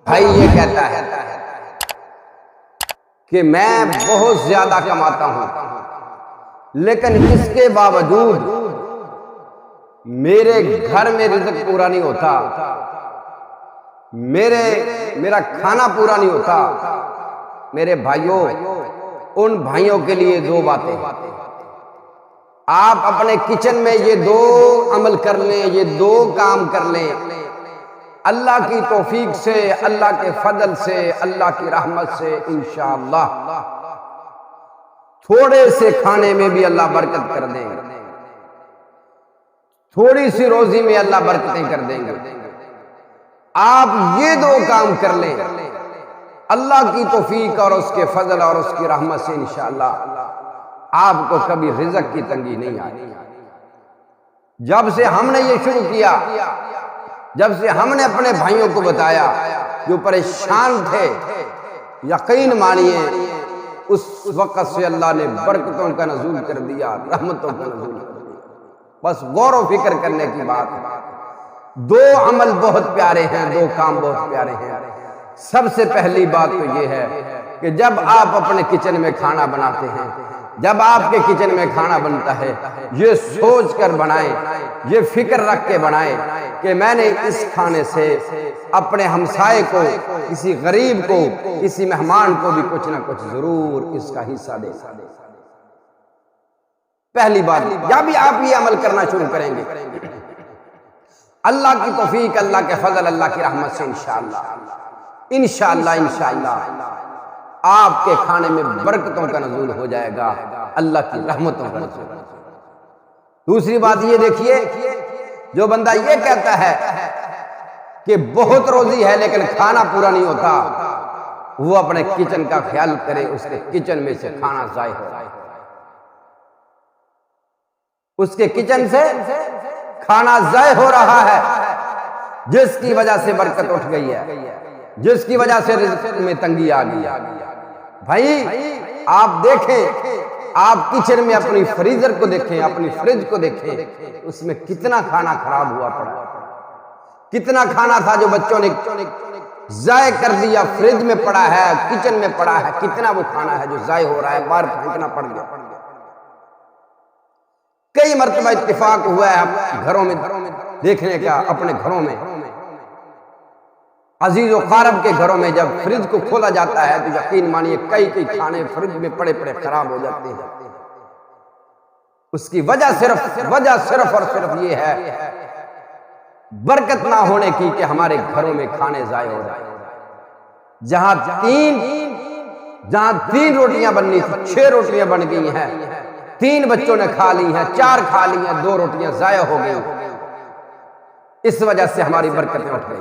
بھائی یہ کہتا ہے کہ میں بہت زیادہ کماتا ہوں لیکن اس کے باوجود میرے گھر میں رزق پورا نہیں ہوتا، میرا کھانا پورا نہیں ہوتا۔ میرے بھائیوں، ان بھائیوں کے لیے دو باتیں، آپ اپنے کچن میں یہ دو عمل کر لیں، یہ دو کام کر لیں، اللہ کی توفیق سے، اللہ کے فضل سے، اللہ کی رحمت سے انشاءاللہ تھوڑے سے کھانے میں بھی اللہ برکت کر دیں گے، تھوڑی سی روزی میں اللہ برکتیں کر دیں گے۔ آپ یہ دو کام کر لیں، اللہ کی توفیق اور اس کے فضل اور اس کی رحمت سے انشاءاللہ آپ کو کبھی رزق کی تنگی نہیں آئے۔ جب سے ہم نے یہ شروع کیا، جب سے ہم نے اپنے بھائیوں کو بتایا جو پریشان تھے، یقین مانیے اس وقت سے اللہ نے برکتوں کا نزول کر دیا، رحمتوں کا نزول کر دیا۔ بس غور و فکر کرنے کی بات ہے۔ دو عمل بہت پیارے ہیں، دو کام بہت پیارے ہیں۔ سب سے پہلی بات تو یہ ہے کہ جب آپ اپنے کچن میں کھانا بناتے ہیں، جب آپ کے کچن میں کھانا بنتا ہے، یہ سوچ کر بنائیں، یہ فکر رکھ کے بنائیں کہ میں نے اس کھانے سے اپنے ہمسائے کو، کسی غریب کو، کسی مہمان کو بھی کچھ نہ کچھ ضرور اس کا حصہ دے۔ پہلی بات، یا بھی آپ یہ عمل کرنا شروع کریں گے، اللہ کی توفیق، اللہ کے فضل، اللہ کی رحمت سے انشاءاللہ آپ کے کھانے میں برکتوں کا نزول ہو جائے گا، اللہ کی رحمتوں کا نزول۔ دوسری بات یہ دیکھیے، جو بندہ یہ کہتا ہے کہ بہت روزی ہے لیکن کھانا پورا نہیں ہوتا، وہ اپنے کچن کا خیال کرے، اس کے کچن میں سے کھانا ضائع ہو رہا ہے، اس کے کچن سے کھانا ضائع ہو رہا ہے، جس کی وجہ سے برکت اٹھ گئی ہے، جس کی وجہ سے رزق میں تنگی آ گئی۔ بھائی آپ دیکھیں، آپ کچن میں اپنی فریزر کو دیکھیں، اپنی فریج کو دیکھیں، اس میں کتنا کھانا خراب ہوا پڑا، کتنا کھانا تھا جو بچوں نے ضائع کر دیا، فریج میں پڑا ہے، کچن میں پڑا ہے، کتنا وہ کھانا ہے جو ضائع ہو رہا ہے، باہر پھینکنا پڑ گیا۔ کئی مرتبہ اتفاق ہوا ہے گھروں میں دیکھنے کا، اپنے گھروں میں، عزیز و قارب کے گھروں میں جب فریج کو کھولا جاتا ہے تو یقین مانیے کئی کھانے فریج میں پڑے خراب ہو جاتے ہیں۔ اس کی وجہ صرف اور صرف یہ ہے برکت نہ ہونے کی کہ ہمارے گھروں میں کھانے ضائع ہو رہے ہیں۔ جہاں تین روٹیاں بننی تھی، 6 روٹیاں بن گئی ہیں، 3 بچوں نے کھا لی ہیں، 4 کھا لی ہیں، 2 روٹیاں ضائع ہو گئی۔ اس وجہ سے ہماری برکتیں اٹھ گئی۔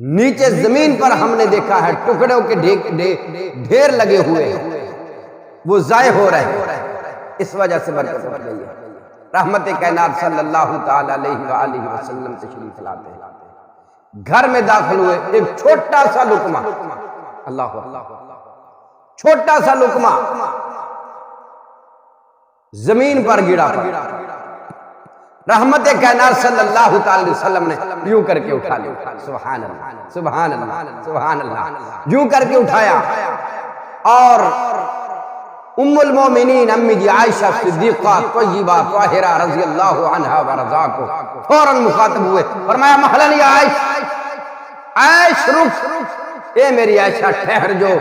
نیچے زمین پر ہم نے دیکھا ہے ٹکڑوں کے ڈھیر لگے ہوئے ہیں، وہ ضائع ہو رہے ہیں، اس وجہ سے برکت اٹھ گئی ہے۔ رحمت کائنات صلی اللہ تعالی علیہ وآلہ وسلم تشریف لاتے ہیں، گھر میں داخل ہوئے، ایک چھوٹا سا لقمہ، اللہ چھوٹا سا لقمہ زمین پر گرا پڑا، رحمت کائنات صلی اللہ تعالی وسلم نے یوں کر کے اٹھا لیا، سبحان اللہ سبحان اللہ سبحان اللہ، یوں کر کے اٹھایا، اور ام المومنین امی جی عائشہ صدیقہ طیبہ طاہرہ رضی اللہ عنہا ورضا کو فوراً مخاطب ہوئے، فرمایا مہلن یا عائش رک، اے میری عائشہ ٹھہر جو،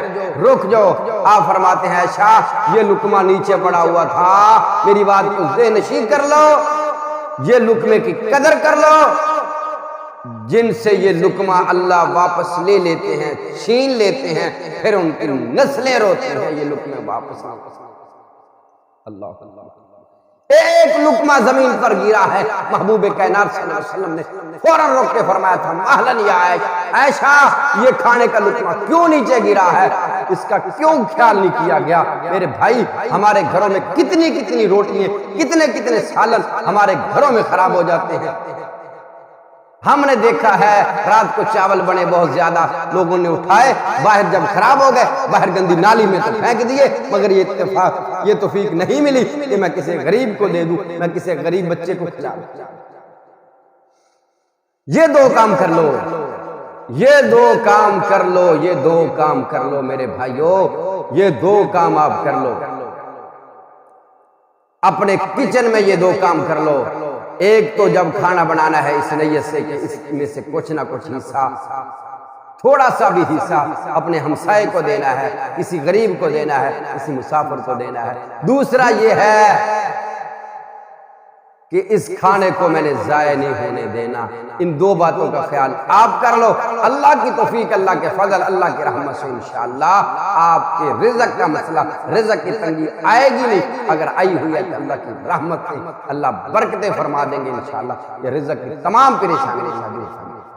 رک جو۔ آپ فرماتے ہیں عائشہ یہ لقمہ نیچے پڑا ہوا تھا، میری بات کو ذہن نشین کر لو، یہ لقمے کی قدر کر لو، جن سے یہ لقمہ اللہ واپس لے لیتے ہیں، چھین لیتے ہیں، پھر ان کی نسلیں روتے ہیں یہ لقمے واپس آ۔ اللہ ایک لقمہ زمین پر گرا ہے، محبوب کائنات صلی اللہ علیہ وسلم نے فوراً روک کے فرمایا تھا مہلن یا عائشہ، یہ کھانے کا لقمہ کیوں نیچے گرا ہے، اس کا کیوں خیال نہیں کیا گیا؟ میرے بھائی ہمارے گھروں میں کتنی روٹیاں، کتنے سالن ہمارے گھروں میں خراب ہو جاتے ہیں۔ ہم نے دیکھا ہے رات کو چاول بنے بہت زیادہ، لوگوں نے اٹھائے، باہر جب خراب ہو گئے باہر گندی نالی میں تو پھینک دیے، مگر یہ توفیق نہیں ملی کہ میں کسی غریب کو دے دوں، میں کسی غریب بچے کو کھلا دوں۔ یہ 2 کام کر لو، یہ دو کام کر لو، یہ دو کام کر لو میرے بھائیو، یہ دو کام آپ کر لو، اپنے کچن میں یہ دو کام کر لو۔ ایک تو جب کھانا بنانا ہے اس نیت سے کہ اس میں سے کچھ نہ کچھ حصہ، تھوڑا سا بھی حصہ اپنے ہمسائے کو دینا ہے، کسی غریب کو دینا ہے، کسی مسافر کو دینا ہے۔ دوسرا یہ ہے کہ اس کھانے کو میں نے ضائع نہیں ہونے دینا۔ ان دو باتوں کا خیال آپ کر لو، اللہ کی توفیق، اللہ کے فضل، اللہ کی رحمت سے انشاءاللہ آپ کے رزق کا مسئلہ، رزق کی تنگی آئے گی نہیں۔ اگر آئی ہوئی ہے تو اللہ کی رحمت سے اللہ برکتیں فرما دیں گے انشاءاللہ، یہ رزق کی تمام پریشانیاں دور کریں گے۔